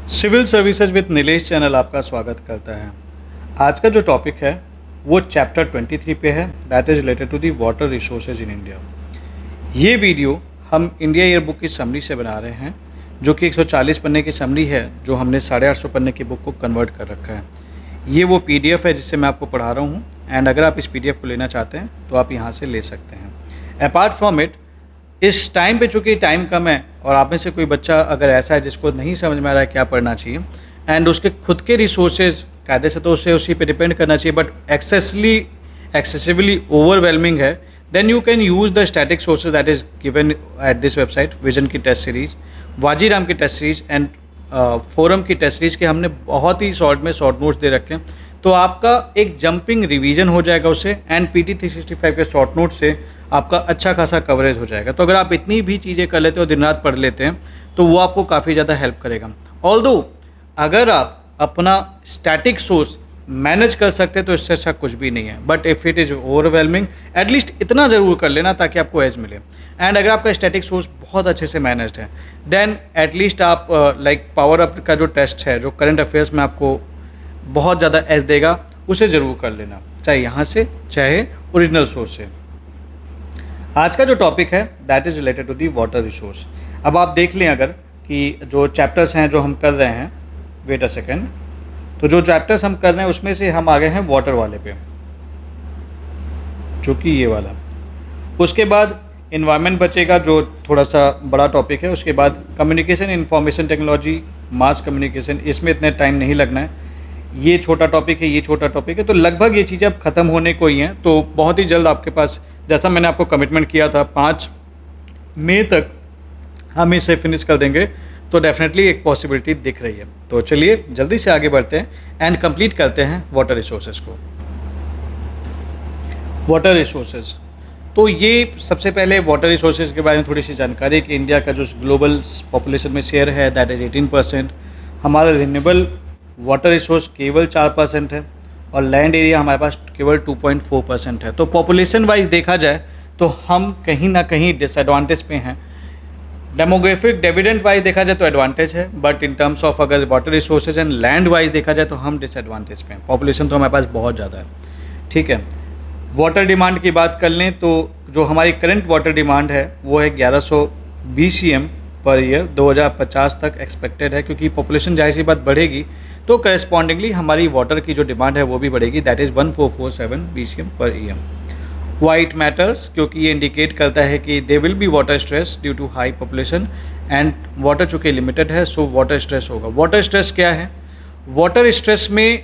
Civil services with Nilesh channel आपका स्वागत करता है। आज का जो टॉपिक है वो चैप्टर 23 पे है, that is related to the water resources in India. ये वीडियो हम इंडिया ईयर बुक की समरी से बना रहे हैं, जो कि 140 पन्ने की समरी है, जो हमने 850 पन्ने की बुक को कन्वर्ट कर रखा है। ये वो PDF है जिससे मैं आपको पढ़ा रहा हूँ, एंड अगर आप इस PDF को लेना चाहते हैं तो आप यहाँ से ले सकते हैं। अपार्ट फ्रॉम इट, इस टाइम पे चूँकि टाइम कम है और आप में से कोई बच्चा अगर ऐसा है जिसको नहीं समझ में आ रहा है क्या पढ़ना चाहिए, एंड उसके खुद के रिसोर्सेज कायदे से तो उसे उसी पे डिपेंड करना चाहिए, बट एक्सेसिवली ओवरवेलमिंग है, then you can use the static sources that is given at this website. Vision की टेस्ट सीरीज, वाजीराम की टेस्ट सीरीज एंड फोरम की टेस्ट सीरीज के हमने बहुत ही शॉर्ट में शॉर्ट नोट्स दे रखे हैं, तो आपका एक जंपिंग रिवीजन हो जाएगा उससे, एंड PT 365 के शॉर्ट नोट से आपका अच्छा खासा कवरेज हो जाएगा। तो अगर आप इतनी भी चीज़ें कर लेते हो, दिन रात पढ़ लेते हैं, तो वो आपको काफ़ी ज़्यादा हेल्प करेगा। ऑल्दो अगर आप अपना स्टैटिक सोर्स मैनेज कर सकते हैं तो इससे अच्छा कुछ भी नहीं है, but if it is overwhelming, at least इतना ज़रूर कर लेना ताकि आपको एज मिले। एंड अगर आपका स्टैटिक सोर्स बहुत अच्छे से मैनेज्ड है, देन एटलीस्ट आप लाइक पावर अप का जो टेस्ट है, जो करंट अफेयर्स में आपको बहुत ज़्यादा एज देगा, उसे ज़रूर कर लेना, चाहे यहाँ से चाहे ओरिजिनल सोर्स से। आज का जो टॉपिक है that is related to the water resource. अब आप देख लें अगर कि जो चैप्टर्स हैं जो हम कर रहे हैं, वेट अ सेकेंड, तो जो चैप्टर्स हम कर रहे हैं उसमें से हम आ गए हैं वाटर वाले पे, जो कि ये वाला। उसके बाद इन्वायरमेंट बचेगा, जो थोड़ा सा बड़ा टॉपिक है। उसके बाद communication information technology, mass communication, इसमें इतने टाइम नहीं लगना है। ये छोटा टॉपिक है, ये छोटा टॉपिक है, तो लगभग ये चीज़ें अब ख़त्म होने को ही हैं। तो बहुत ही जल्द आपके पास, जैसा मैंने आपको कमिटमेंट किया था, 5 मई तक हम इसे फिनिश कर देंगे, तो डेफिनेटली एक पॉसिबिलिटी दिख रही है। तो चलिए जल्दी से आगे बढ़ते हैं एंड कंप्लीट करते हैं वाटर रिसोर्सेज को। वाटर रिसोर्सेज, तो ये सबसे पहले वाटर रिसोर्सेज के बारे में थोड़ी सी जानकारी कि इंडिया का जो ग्लोबल पॉपुलेशन में शेयर है दैट इज़ 18%। हमारा रिन्यूएबल वाटर रिसोर्स केवल 4% है, और लैंड एरिया हमारे पास केवल 2.4% है। तो पॉपुलेशन वाइज देखा जाए तो हम कहीं ना कहीं डिसएडवांटेज पे हैं। डेमोग्राफिक डिविडेंड वाइज देखा जाए तो एडवांटेज है, बट इन टर्म्स ऑफ अगर water resources and land wise देखा जाए तो हम डिसएडवांटेज पे हैं। पॉपुलेशन तो हमारे पास बहुत ज़्यादा है, ठीक है। वाटर डिमांड की बात कर लें तो जो हमारी करंट वाटर डिमांड है वो है 1100 BCM पर ईयर 2050 तक एक्सपेक्टेड है, क्योंकि पॉपुलेशन जाहिर सी बात बढ़ेगी तो करस्पॉन्डिंगली हमारी वाटर की जो डिमांड है वो भी बढ़ेगी, that is 1447 BCM per year. Why it matters, क्योंकि ये इंडिकेट करता है कि they will be water stress due to high population, and water चूँकि लिमिटेड है सो वाटर स्ट्रेस होगा। वाटर स्ट्रेस क्या है? वाटर स्ट्रेस में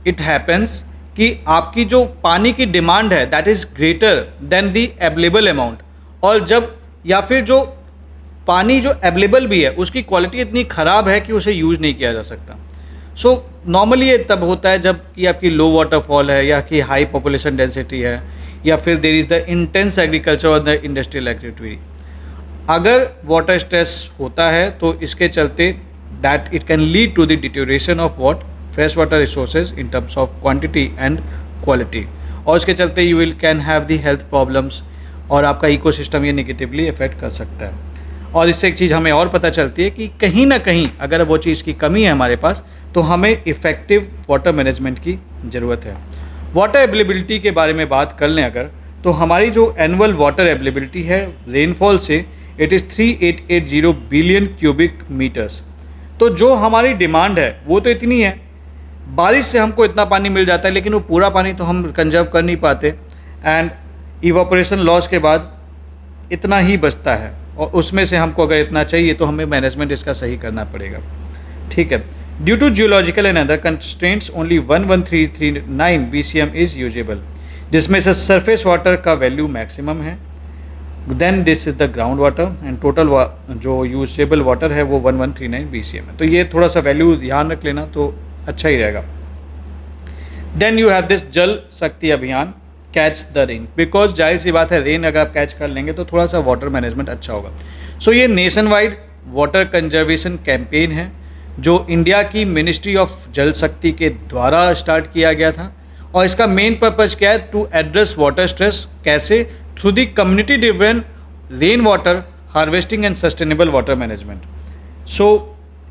इट हैपन्स कि आपकी जो पानी की डिमांड है that is greater than the available amount, और जब या फिर जो पानी जो अवेलेबल भी है उसकी क्वालिटी इतनी ख़राब है कि उसे यूज़ नहीं किया जा सकता। सो नॉर्मली ये तब होता है जब कि आपकी लो वाटरफॉल है, या कि हाई पॉपुलेशन डेंसिटी है, या फिर there is the intense agriculture और द इंडस्ट्रियल एक्टिविटी। अगर वाटर स्ट्रेस होता है तो इसके चलते that it can lead to the deterioration of what fresh water resources in terms of quantity and quality, और इसके चलते you will can have the health problems, और आपका इकोसिस्टम ये नेगेटिवली इफेक्ट कर सकता है। और इससे एक चीज़ हमें और पता चलती है कि कहीं ना कहीं अगर वो चीज़ की कमी है हमारे पास, तो हमें इफ़ेक्टिव वाटर मैनेजमेंट की ज़रूरत है। वाटर अवेलेबिलिटी के बारे में बात कर लें अगर, तो हमारी जो एनुअल वाटर अवेलेबिलिटी है रेनफॉल से, it is 3880 billion cubic metres. तो जो हमारी डिमांड है वो तो इतनी है, बारिश से हमको इतना पानी मिल जाता है, लेकिन वो पूरा पानी तो हम कंजर्व कर नहीं पाते, एंड इवापोरेशन लॉस के बाद इतना ही बचता है, और उसमें से हमको अगर इतना चाहिए तो हमें मैनेजमेंट इसका सही करना पड़ेगा, ठीक है। Due to geological and other constraints only 11339 BCM is usable, जिसमें से सरफेस वाटर का वैल्यू मैक्सिमम है, then this is the ground water, and total जो यूजेबल वाटर है वो 1139 BCM है। तो ये थोड़ा सा वैल्यू ध्यान रख लेना तो अच्छा ही रहेगा। देन यू हैव दिस जल शक्ति अभियान, कैच द रेन, बिकॉज जाहिर सी बात है रेन अगर आप कैच कर लेंगे तो थोड़ा सा वाटर मैनेजमेंट अच्छा होगा। सो ये nation wide water conservation campaign है जो इंडिया की मिनिस्ट्री ऑफ जल शक्ति के द्वारा स्टार्ट किया गया था, और इसका मेन पर्पज़ क्या है? To address water stress. कैसे? Through the community driven rain water harvesting and sustainable water management. So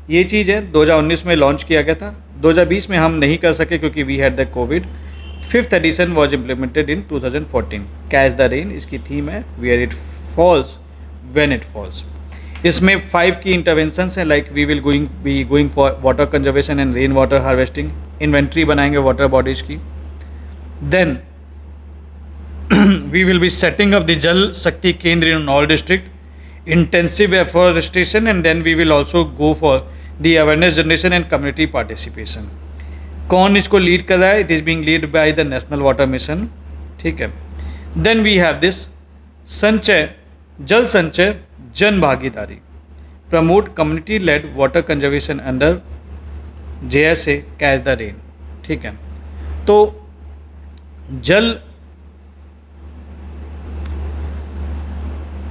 ये चीज़ है 2019 में लॉन्च किया गया था, 2020 में हम नहीं कर सके क्योंकि we had the Covid. 5th edition was implemented in 2014। Catch the rain इसकी थीम है, where it falls when it falls. इसमें 5 की इंटरवेंशंस हैं, like we will going for water conservation and rain water harvesting, inventory बनाएंगे water bodies की। Then we will be setting up the Jal Shakti Kendra in all district, intensive afforestation, and then we will also go for the awareness generation and community participation. कौन इसको lead कर रहा है? It is being lead by the national water mission, ठीक है। Then we have this संचय, जल संचय जन भागीदारी, promote community lead water conservation under JSA catch the rain, ठीक है। तो जल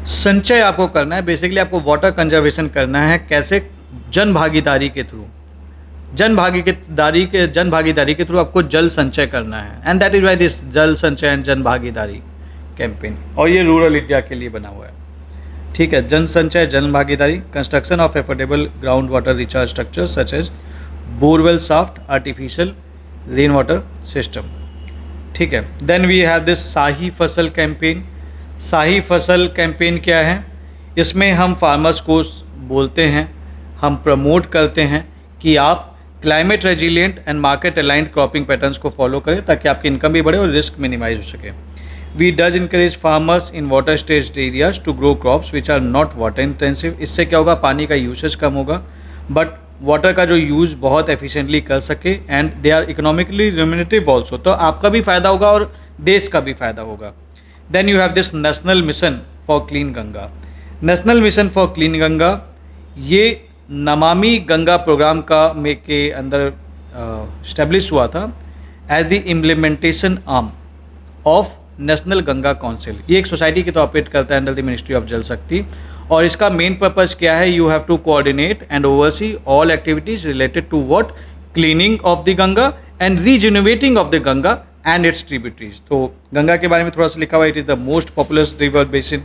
संचय आपको करना है, बेसिकली आपको वाटर कंजर्वेशन करना है। कैसे? जन भागीदारी के थ्रू, जन भागीदारी के थ्रू आपको जल संचय करना है, and that is why this जल संचय एंड जन भागीदारी कैंपेन, और ये रूरल इंडिया के लिए बना हुआ है, ठीक है। जन Sanchay Jan Bhagidari, construction of affordable ground water recharge structure such as borewell shaft, artificial rain water system, ठीक है। Then we have this Shahi Fasal campaign. Shahi Fasal campaign क्या है? इसमें हम फार्मर्स को बोलते हैं, हम प्रमोट करते हैं कि आप climate resilient and market aligned cropping patterns को फॉलो करें ताकि आपकी इनकम भी बढ़े और रिस्क मिनिमाइज हो सके। We does encourage farmers in water stressed areas to grow crops which are not water intensive. इससे क्या होगा? पानी का यूसेज कम होगा, बट वाटर का जो यूज़ बहुत एफिशिएंटली कर सके, and they are economically remunerative also. तो आपका भी फ़ायदा होगा और देश का भी फ़ायदा होगा। Then you have this National Mission for Clean Ganga. National Mission for Clean Ganga ये नमामि गंगा प्रोग्राम के अंदर स्टैब्लिश हुआ था as the implementation arm of National Ganga Council. ये एक सोसाइटी के तो ऑपरेट करता है under the ministry of Jal शक्ति, और इसका मेन पर्पज़ क्या है? You have to coordinate and oversee all activities related to what? Cleaning of the Ganga and regenerating of the Ganga and its tributaries. तो गंगा के बारे में थोड़ा सा लिखा हुआ है, it is the most populous river basin.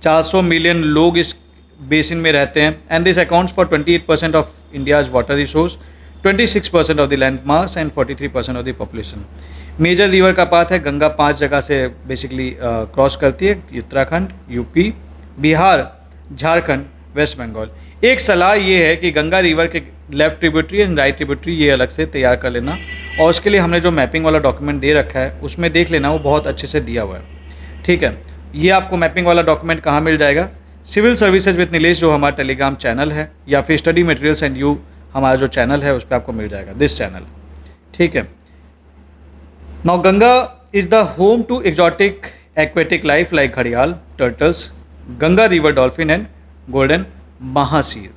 400 million लोग इस बेसिन में रहते हैं, and this accounts for 28% of India's water resource, 26% of the land mass and 43% of the population. Major river का पाथ है, गंगा 5 जगह से बेसिकली क्रॉस करती है, उत्तराखंड, यूपी, बिहार, झारखंड, वेस्ट बंगाल। एक सलाह ये है कि गंगा रिवर के left tributary and right tributary ये अलग से तैयार कर लेना, और उसके लिए हमने जो मैपिंग वाला डॉक्यूमेंट दे रखा है उसमें देख लेना, वो बहुत अच्छे से दिया हुआ है, ठीक है। ये आपको मैपिंग वाला डॉक्यूमेंट कहाँ मिल जाएगा? सिविल सर्विसेज विद नीलेश जो हमारा टेलीग्राम चैनल है, या फिर स्टडी मटेरियल्स एंड यू हमारा जो चैनल है उस पर आपको मिल जाएगा, दिस चैनल, ठीक है। Now Ganga is the home to exotic aquatic life like घड़ियाल, turtles, Ganga river dolphin and golden mahseer.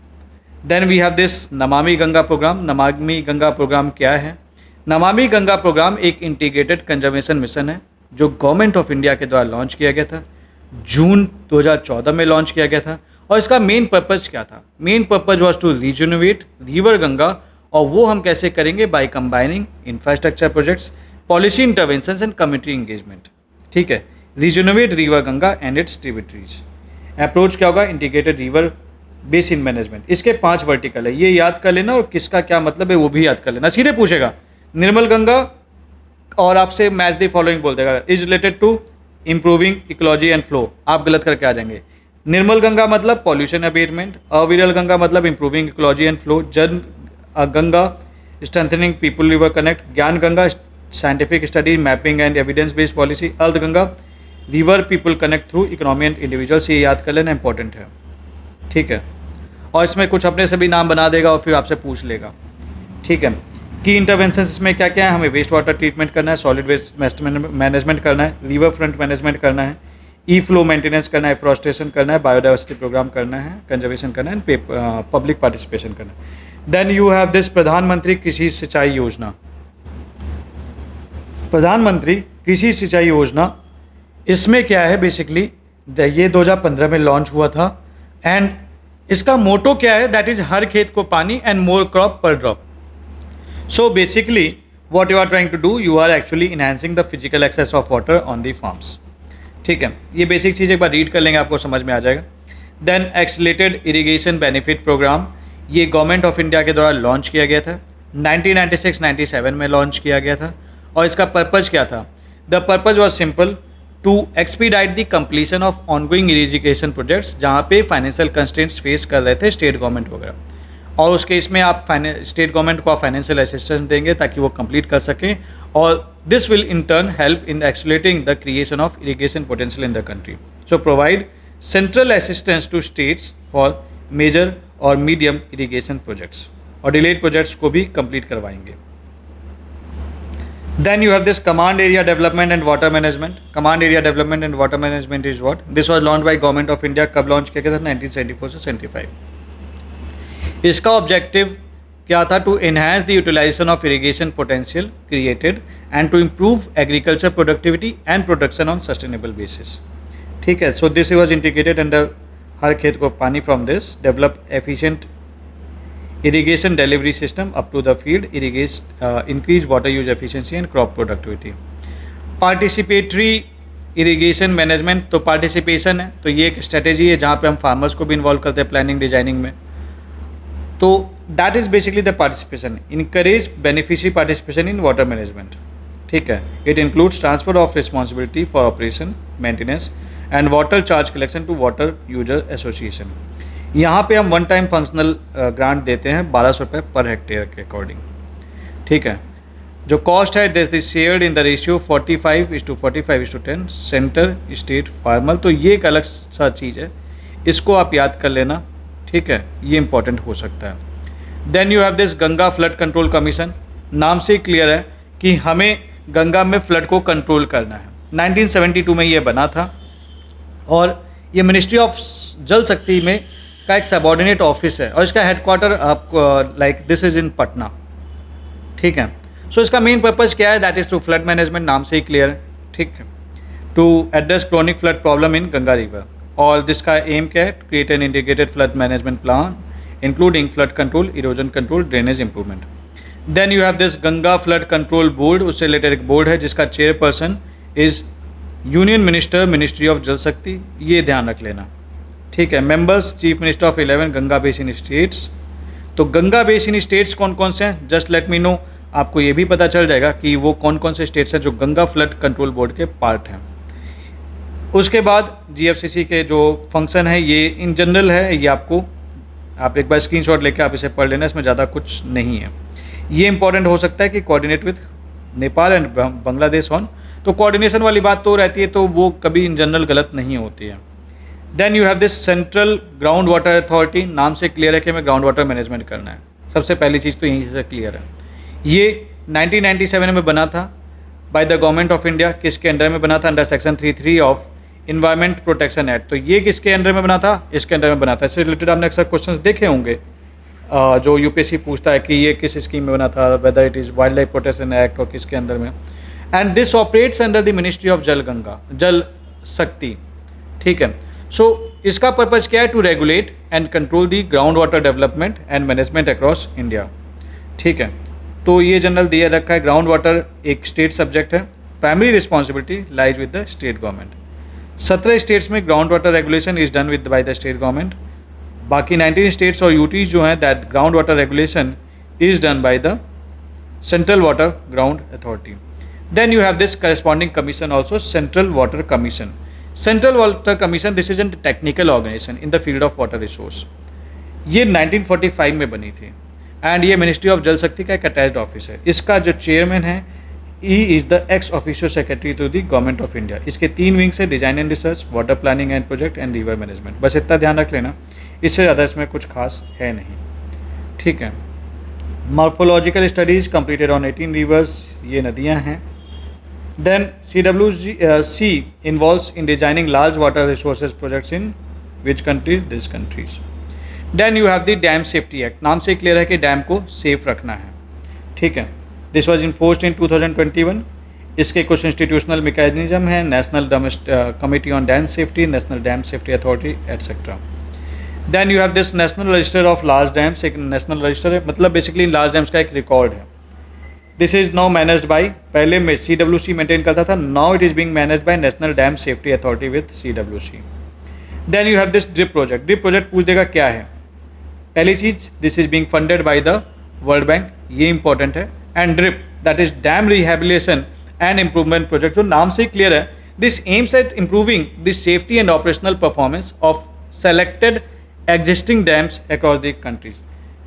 Then we have this Namami Ganga programme. Namami Ganga programme क्या है? नमामि गंगा प्रोग्राम एक इंटीग्रेटेड कंजर्वेशन मिशन है जो गवर्नमेंट ऑफ इंडिया के द्वारा लॉन्च किया गया था, जून 2014 में लॉन्च किया गया था। और इसका मेन पर्पज़ क्या था? Main purpose was to regenerate river Ganga, और वो हम कैसे करेंगे? By combining infrastructure projects, policy interventions and community engagement, ठीक है। Regenerate river Ganga and its tributaries. Approach क्या होगा? Integrated river basin management. इसके 5 वर्टिकल है, ये याद कर लेना, और किसका क्या मतलब है वो भी याद कर लेना। सीधे पूछेगा निर्मल गंगा और आपसे मैच द फॉलोइंग बोल देगा, is related to improving ecology and flow, आप गलत करके आ जाएंगे। निर्मल गंगा मतलब पॉल्यूशन अबेटमेंट, अविरल गंगा मतलब improving ecology and flow, Jan Ganga strengthening people river connect, Gyan Ganga scientific study mapping and evidence based policy, Arth Ganga river people connect through economy and individuals. ये याद कर लेना, इंपॉर्टेंट है, ठीक है। और इसमें कुछ अपने से भी नाम बना देगा और फिर आपसे पूछ लेगा, ठीक है। की इंटरवेंशन इसमें क्या क्या है? हमें वेस्ट वाटर ट्रीटमेंट करना है, सॉलिड वेस्ट मैनेजमेंट करना है, रिवर फ्रंट मैनेजमेंट करना है, ई फ्लो मेंटेनेंस करना है, एफ्रोस्टेशन करना है, बायोडाइवर्सिटी प्रोग्राम करना है, कंजर्वेशन करना है, पब्लिक पार्टिसिपेशन करना है। देन यू हैव दिस प्रधानमंत्री कृषि सिंचाई योजना। प्रधानमंत्री कृषि सिंचाई योजना, इसमें क्या है? बेसिकली ये 2015 में लॉन्च हुआ था, एंड इसका मोटो क्या है? That is her Khet Ko Paani and more crop per drop. So basically what you are trying to do, you are actually enhancing the physical access of water on the farms, ठीक है। ये बेसिक चीज़ एक बार रीड कर लेंगे, आपको समझ में आ जाएगा। Then accelerated irrigation benefit programme, ये गवर्नमेंट ऑफ इंडिया के द्वारा लॉन्च किया गया था, 1996-97 में लॉन्च किया गया था। और इसका पर्पज़ क्या था? The purpose was simple, to expedite the completion of ongoing irrigation projects, जहाँ पे फाइनेंशियल कंस्ट्रेंट्स फेस कर रहे थे स्टेट गवर्नमेंट वगैरह, और उस केस में आप स्टेट गवर्नमेंट को आप फाइनेंशियल असिस्टेंस देंगे ताकि वो कंप्लीट कर सकें, और this will in turn help in accelerating the creation of irrigation potential in the country. So provide central assistance to states for major और मीडियम इरिगेशन प्रोजेक्ट्स, और डिलेड प्रोजेक्ट्स को भी कंप्लीट करवाएंगे। Then you have this command area development and water management. Command area development and water management is what? This was launched by Government of India. कब launch किया गया था? 1974 से 75। इसका ऑब्जेक्टिव क्या था? To enhance the utilization of irrigation potential created and to improve agriculture productivity and production on sustainable basis. ठीक है, so this was integrated under, Har Khet Ko Paani from this, develop efficient irrigation delivery system up to the field, increase water use efficiency and crop productivity. Participatory irrigation management, तो participation है, तो ये एक strategy है जहाँ पे हम फार्मर्स को भी इन्वॉल्व करते हैं प्लानिंग डिजाइनिंग में। तो that is basically the participation, encourage beneficiary participation in water management. ठीक है, it includes transfer of responsibility for operation, maintenance and water charge collection to water user association. यहाँ पे हम वन टाइम फंक्शनल ग्रांट देते हैं 1200 रुपये per hectare के according. ठीक है, जो कॉस्ट है this is shared in the ratio 45:45:10 centre state farmer. तो ये एक अलग सा चीज़ है, इसको आप याद कर लेना। ठीक है, ये इंपॉर्टेंट हो सकता है। Then you have this Ganga Flood Control Commission. नाम से क्लियर है कि हमें गंगा में फ्लड को कंट्रोल करना है। 1972 में ये बना था, और ये मिनिस्ट्री ऑफ जल शक्ति में का एक सबॉर्डिनेट ऑफिस है, और इसका हेडक्वार्टर आपको like this is in Patna. ठीक है, सो इसका मेन पर्पज़ क्या है? That is to flood management, नाम से ही क्लियर है। ठीक है, to address chronic flood problem in Ganga river, और जिसका एम क्या है? Create an integrated flood management plan including flood control, erosion control, drainage improvement. Then you have this Ganga Flood Control Board, उससे रिलेटेड एक बोर्ड है जिसका chairperson is union minister, ministry of Jal शक्ति, ये ध्यान रख लेना। ठीक है, members chief minister of 11 Ganga basin states. तो गंगा बेसिन स्टेट्स कौन कौन से हैं? जस्ट लेट मी नो, आपको ये भी पता चल जाएगा कि वो कौन कौन से स्टेट्स हैं जो गंगा फ्लड कंट्रोल बोर्ड के पार्ट हैं। उसके बाद जीएफसीसी के जो फंक्शन है ये इन जनरल है, ये आपको आप एक बार स्क्रीनशॉट लेके आप इसे पढ़ लेना, इसमें ज़्यादा कुछ नहीं है। ये इंपॉर्टेंट हो सकता है कि coordinate with Nepal and Bangladesh on, तो कोऑर्डिनेशन वाली बात तो रहती है, तो वो कभी इन जनरल गलत नहीं होती है। Then you have this Central Ground Water Authority, नाम से क्लियर है कि हमें ग्राउंड वाटर मैनेजमेंट करना है। सबसे पहली चीज़ तो यहीं से क्लियर है। ये 1997 में बना था bye the government of India. किसके अंडर में बना था? Under section 33 of environment protection act. तो ये किसके अंडर में बना था? इसके अंडर में बना था। इससे रिलेटेड आपने अक्सर क्वेश्चन देखे होंगे जो यूपीएससी पूछता है कि ये किस स्कीम में बना था, whether it is wildlife protection act और किसके अंदर में। And this operates under the ministry of Jal Shakti. ठीक है, सो इसका पर्पज़ क्या है? To regulate and control the ground water development and management across India. ठीक है, तो ये जनरल दिया रखा है। ग्राउंड वाटर एक स्टेट सब्जेक्ट है, primary responsibility lies with the state government. 17 states में ground water regulation is done with by the state government. बाकी 19 स्टेट्स और यूटीज जो हैं that ground water regulation is done by the Central Water Ground Authority. Then you have this corresponding commission also, Central Water Commission. Central Water Commission this is an technical organisation in the field of water resource. ये 1945 में बनी थी and ये ministry of Jal शक्ति का एक attached office है। इसका जो चेयरमैन है he is the ex official secretary to the government of India. इसके 3 विंग्स है, design and research, water planning and project and river management. बस इतना ध्यान रख लेना, इससे ज़्यादा इसमें कुछ खास है नहीं। ठीक है, morphological studies completed on 18 reverse, ये नदियाँ हैं। Then CWC involves in designing large water resources projects in which countries? These countries. Then you have the Dam Safety Act. नाम से क्लियर है कि डैम को सेफ रखना है। ठीक है, दिस वॉज इन्फोर्स्ड इन 2021। इसके कुछ इंस्टीट्यूशनल मैकेनिज्म हैं, national committee on dam safety, national dam safety authority etcetera. Then you have this national register of large dams. एक नेशनल रजिस्टर है, मतलब बेसिकली लार्ज डैम्स का एक रिकॉर्ड है। This is now managed by, पहले में CWC maintain करता था, now it is being managed by national dam safety authority with CWC। Then you have this drip project. Drip project पूछ देगा क्या है, पहली चीज़, this is being funded by the world Bank, ये इंपॉर्टेंट है। And DRIP, that is dam rehabilitation and improvement project, जो नाम से ही क्लियर है, this aims at improving the safety and operational performance of selected existing dams across the countries.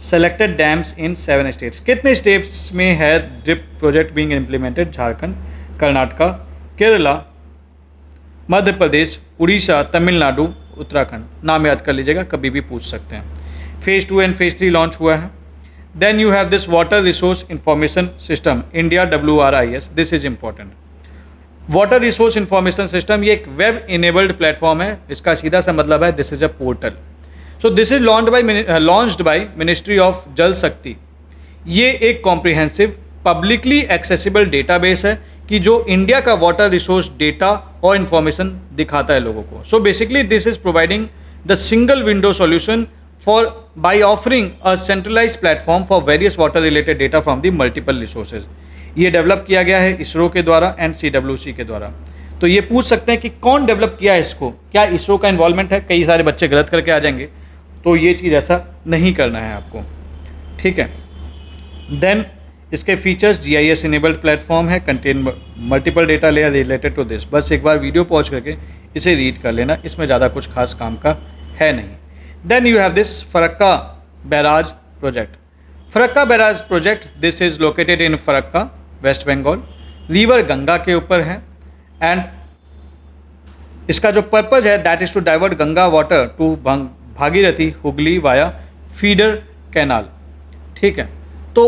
Selected dams in 7 states. कितने states में है DRIP project being implemented? Jharkhand, Karnataka, Kerala, Madhya Pradesh, Orissa, Tamil Nadu, Uttarakhand. नाम याद कर लीजिएगा, कभी भी पूछ सकते हैं। फेज़ 2 एंड फेज़ 3 लॉन्च हुआ है। Then you have this water resource information system India, WRIS, this is important. Water resource information system ये एक वेब इनेबल्ड प्लेटफॉर्म है, इसका सीधा सा मतलब है this is a portal. So this is launched by ministry of Jal शक्ति। ये एक कॉम्प्रिहेंसिव पब्लिकली एक्सेसिबल डेटाबेस है कि जो इंडिया का वाटर रिसोर्स डेटा और इन्फॉर्मेशन दिखाता है लोगों को। So basically this is providing the single window solution for by offering a centralised platform for various water related data from the multiple resources. ये डेवलप किया गया है इसरो के द्वारा एंड CWC के द्वारा। तो ये पूछ सकते हैं कि कौन डेवलप किया है इसको, क्या इसरो का इन्वॉल्वमेंट है? कई सारे बच्चे गलत करके आ जाएंगे, तो ये चीज़ ऐसा नहीं करना है आपको, ठीक है। देन इसके फीचर्स, GIS इनेबल्ड प्लेटफॉर्म है, contain multiple data layer related to this. बस एक बार वीडियो पॉज करके इसे रीड कर लेना, इसमें ज़्यादा कुछ खास काम का है नहीं। Then you have this Farakka barrage project. Farakka barrage project, this is located in Farakka, West Bengal, river Ganga के ऊपर है। एंड इसका जो पर्पज़ है that is to divert Ganga water to Bhagirathi Hooghly via feeder canal, ठीक है। तो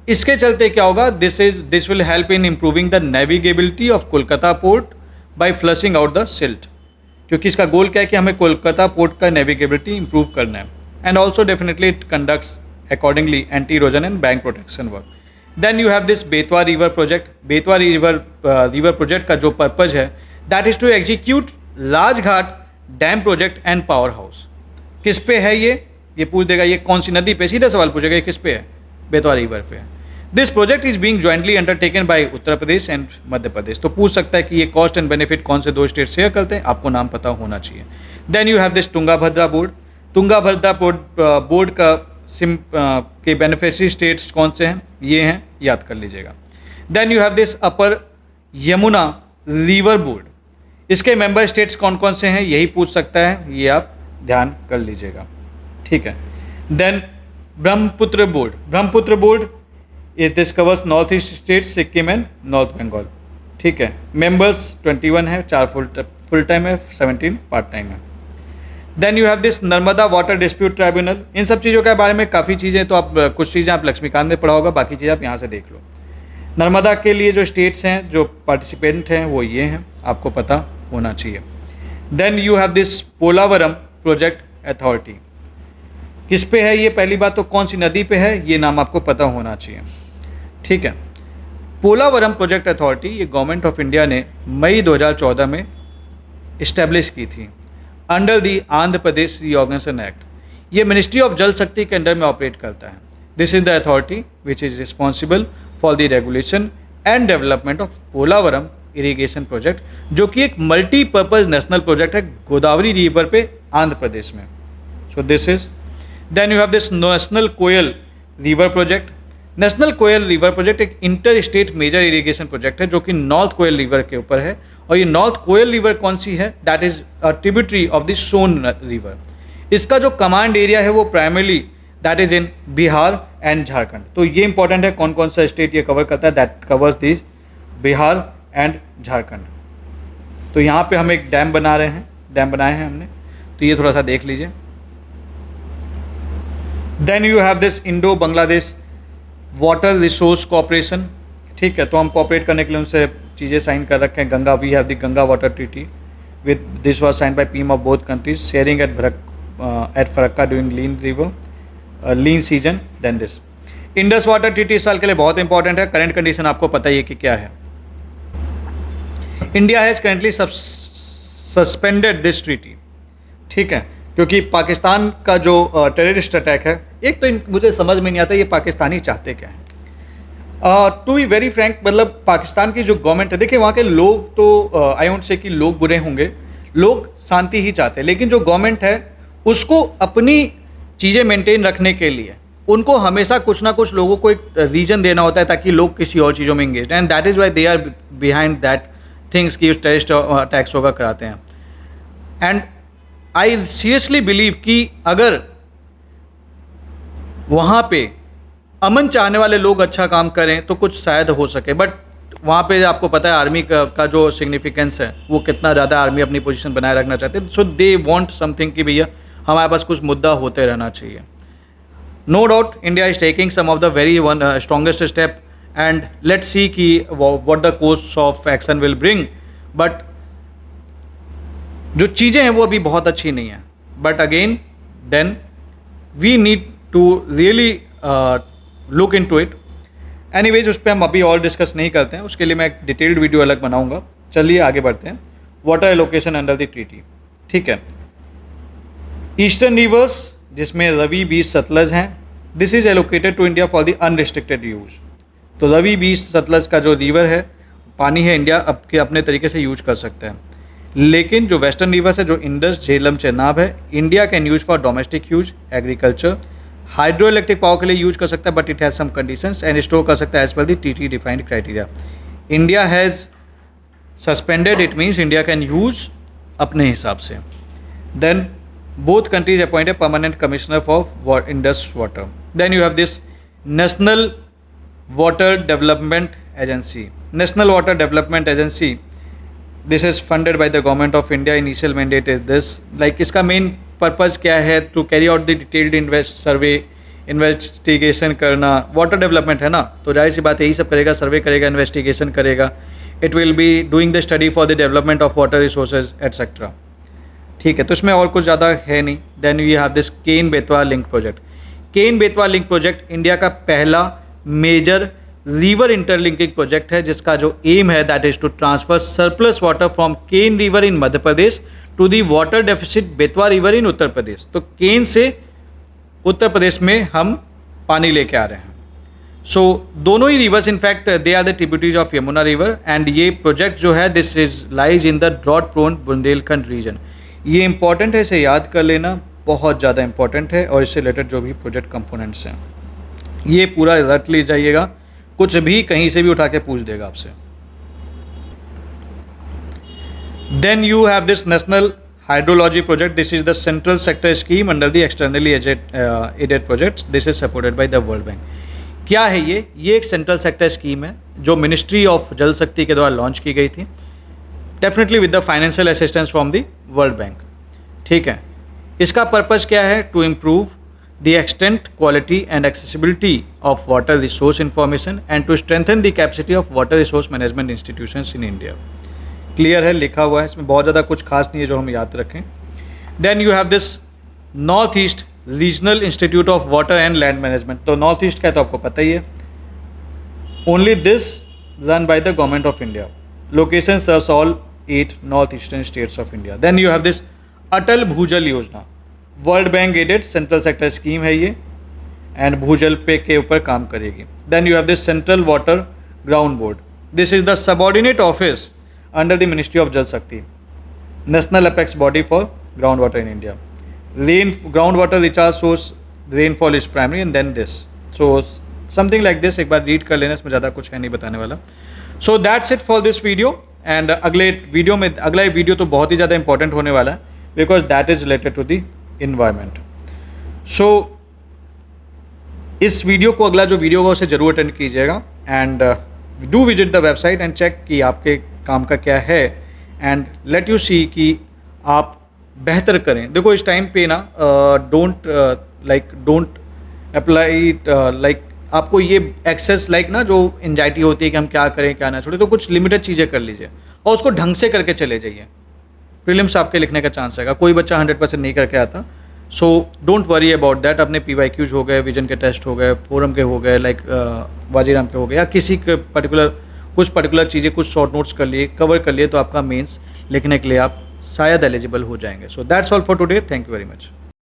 इसके चलते क्या होगा, this will help in improving the navigability of Kolkata port by flushing out the silt, क्योंकि इसका गोल क्या है कि हमें कोलकाता पोर्ट का नेविगेबिलिटी इंप्रूव करना है। And also definitely it conducts accordingly anti erosion and bank protection work. Then you have this Betwa river project. Betwa river project का जो पर्पज़ है that is to execute large ghat dam project and power house. किस पे है ये पूछ देगा, ये कौन सी नदी पे, सीधा सवाल पूछेगा, ये किस पे है? बेतवा रिवर पे है। This project is being jointly undertaken by Uttar Pradesh and Madhya Pradesh. तो पूछ सकता है कि ये कॉस्ट एंड बेनिफिट कौन से दो स्टेट शेयर करते हैं, आपको नाम पता होना चाहिए। Then you have this Tungabhadra board. Tungabhadra board का के बेनिफिशियरी स्टेट्स कौन से हैं, ये हैं, याद कर लीजिएगा। Then you have this upper Yamuna river board. इसके मेंबर स्टेट्स कौन कौन से हैं, यही पूछ सकता है, ये आप ध्यान कर लीजिएगा, ठीक है। Then Brahmaputra board. Brahmaputra board this covers north east states, Sikkim and north Bengal, ठीक है। मेंबर्स 21 है, 4 फुल टाइम है, 17 पार्ट टाइम है। Then you have this Narmada water dispute tribunal. इन सब चीज़ों के बारे में काफ़ी चीज़ें तो आप कुछ चीज़ें आप लक्ष्मीकांत में पढ़ा होगा, बाकी चीज़ें आप यहाँ से देख लो। नर्मदा के लिए जो स्टेट्स हैं, जो पार्टिसिपेंट हैं, वो ये हैं, आपको पता होना चाहिए। Then you have this Polavaram project authority. किस पे है ये, पहली बात तो कौन सी नदी पे है, ये नाम आपको पता होना चाहिए, ठीक है। पोलावरम प्रोजेक्ट अथॉरिटी ये गवर्नमेंट ऑफ इंडिया ने मई 2014 में इस्टेब्लिश की थी under the Andhra Pradesh reorganisation act. ये मिनिस्ट्री ऑफ जल शक्ति के अंडर में ऑपरेट करता है। This is the authority which is responsible for the regulation and development of Polavaram irrigation project, जो कि एक मल्टीपर्पज़ नेशनल प्रोजेक्ट है गोदावरी रिवर पे आंध्र प्रदेश में। So this is. Then you have this national Koel river project. National Koel river project एक inter state major irrigation project है जो कि नॉर्थ कोयल रिवर के ऊपर है। और ये नॉर्थ कोयल रिवर कौन सी है, that is a tributary of the Son river. इसका जो कमांड एरिया है वो primarily that is in Bihar and Jharkhand. तो ये इंपॉर्टेंट है, कौन कौन सा स्टेट ये कवर करता है, that covers this Bihar and Jharkhand. तो यहाँ पे हम एक डैम बनाए हैं हमने, तो ये थोड़ा सा देख लीजिए। Then you have this Indo Bangladesh water resource cooperation, ठीक है। तो हम कॉपरेट करने के लिए उनसे चीज़ें साइन कर रखे हैं। Ganga, we have the Ganga water treaty with this was sign by PM of both countries sharing at Farakka during lean season. Then this Indus water treaty इस साल के लिए बहुत इंपॉर्टेंट है। करंट कंडीशन आपको पता ही है कि क्या है। India has currently suspended this treaty, ठीक है, क्योंकि पाकिस्तान का जो टेररिस्ट अटैक है, एक तो मुझे समझ में नहीं आता ये पाकिस्तानी चाहते क्या हैं। टू बी वेरी फ्रैंक, मतलब पाकिस्तान की जो गवर्नमेंट है, देखिए वहाँ के लोग तो आई वोंट से कि लोग बुरे होंगे, लोग शांति ही चाहते हैं, लेकिन जो गवर्नमेंट है उसको अपनी चीज़ें मेंटेन रखने के लिए उनको हमेशा कुछ ना कुछ लोगों को एक रीजन देना होता है ताकि लोग किसी और चीज़ों में engage, and that is why they are behind that things की टेररिस्ट अटैक्स होगा कराते हैं. एंड आई सीरियसली बिलीव कि अगर वहाँ पे अमन चाहने वाले लोग अच्छा काम करें तो कुछ शायद हो सके, बट वहाँ पे आपको पता है आर्मी का जो सिग्निफिकेंस है वो कितना ज़्यादा आर्मी अपनी पोजीशन बनाए रखना चाहते हैं. सो दे वांट समथिंग कि भैया हमारे पास कुछ मुद्दा होते रहना चाहिए. No doubt India is taking some of the very one strongest step, and let's see कि what the course of action will bring. But जो चीज़ें हैं वो अभी बहुत अच्छी नहीं है. But again then we need to really look into it. Anyways उस पर हम अभी और डिस्कस नहीं करते हैं, उसके लिए मैं एक डिटेल्ड वीडियो अलग बनाऊंगा. चलिए आगे बढ़ते हैं. Water allocation under the treaty. ठीक है, ईस्टर्न रिवर्स जिसमें रवि, बीच, सतलज हैं, this is allocated to India for the unrestricted use. तो रवि, बीच, सतलज का जो रिवर है, पानी है, इंडिया अपने तरीके से यूज कर सकते हैं. लेकिन जो वेस्टर्न रिवर्स है, जो इंडस, झेलम, चेनाब है, India can use for domestic use, agriculture, hydro electric power के लिए यूज कर सकता है, but it has some conditions, and store कर सकता है एज पर दी टीटी defined criteria. India has suspended, it means India can use अपने हिसाब से. Then both countries appoint a permanent commissioner for Indus water. Then you have this National Water Development Agency. National Water Development Agency, this is funded by the government of India. Initial mandate is this, like इसका main purpose क्या है? To carry out the detailed survey, investigation करना. water development है ना, तो जाहिर सी बात यही सब करेगा, सर्वे करेगा, इन्वेस्टिगेशन करेगा. It will be doing the study for the development of water resources etc. ठीक है, तो इसमें और कुछ ज़्यादा है नहीं. Then we have this Ken Betwa link project. Ken Betwa link project India का पहला मेजर रिवर इंटरलिंकिंग प्रोजेक्ट है, जिसका जो एम है that is to transfer surplus water from Ken river in Madhya Pradesh to the water deficit Betwa river in Uttar Pradesh. तो केन से उत्तर प्रदेश में हम पानी लेके आ रहे हैं. सो दोनों ही rivers in fact they are the tributaries of Yamuna river, and ये प्रोजेक्ट जो है this is lies in the drought prone Bundelkhand region. ये इंपॉर्टेंट है, इसे याद कर लेना, बहुत ज़्यादा इंपॉर्टेंट है. और इससे रिलेटेड जो भी प्रोजेक्ट कंपोनेंट्स हैं ये पूरा रट ले जाइएगा, कुछ भी कहीं से भी उठा के पूछ देगा आपसे. Then you have this national hydrology project. This is the central sector scheme under the externally aided project. This is supported by the world bank. क्या है ये? एक सेंट्रल सेक्टर स्कीम है जो मिनिस्ट्री ऑफ जल शक्ति के द्वारा लॉन्च की गई थी, definitely with the financial assistance from the world bank. ठीक है, इसका पर्पज़ क्या है? To improve the extent, quality and accessibility of water resource information and to strengthen the capacity of water resource management institutions in India. Clear है, लिखा हुआ है, इसमें बहुत ज़्यादा कुछ खास नहीं है जो हम याद रखें. Then you have this North East regional institute of water and land management. तो नॉर्थ ईस्ट का तो आपको पता ही है, only this run by the government of India. Location serves all 8 north eastern states of India. Then you have this Atal Bhujal Yojana, World Bank aided central sector scheme है ये, and Bhujal पे के ऊपर काम करेगी. Then you have this central Water ground board. This is the subordinate office under the ministry of Jal Shakti, national apex body for ground water in India. Ground water recharge source, rainfall is primary, and then this. So something like this, एक बार read कर लेना, इसमें ज़्यादा कुछ है नहीं बताने वाला. So that's it for this video. And अगले वीडियो में, अगला वीडियो तो बहुत ही ज़्यादा इंपॉर्टेंट होने वाला है, because that is related to the environment. So इस वीडियो को, अगला जो वीडियो होगा उसे जरूर अटेंड कीजिएगा, and do visit the website and check कि आपके काम का क्या है, एंड लेट यू सी कि आप बेहतर करें. देखो इस टाइम पे ना डोंट अप्लाई लाइक आपको ये एक्सेस लाइक ना जो एंजाइटी होती है कि हम क्या करें क्या ना छोड़े, तो कुछ लिमिटेड चीज़ें कर लीजिए और उसको ढंग से करके चले जाइए. प्रीलिम्स आपके लिखने का चांस है, कोई बच्चा 100% नहीं करके आता. So don't worry about that. अपने PYQs हो गए, विजन के टेस्ट हो गए, फोरम के हो गए, लाइक वाजीराम के हो गए, या किसी के कुछ पर्टिकुलर चीज़ें, कुछ शॉर्ट नोट्स कर लिए, कवर कर लिए, तो आपका मेंस लिखने के लिए आप शायद एलिजिबल हो जाएंगे. So that's all for today. Thank you very much.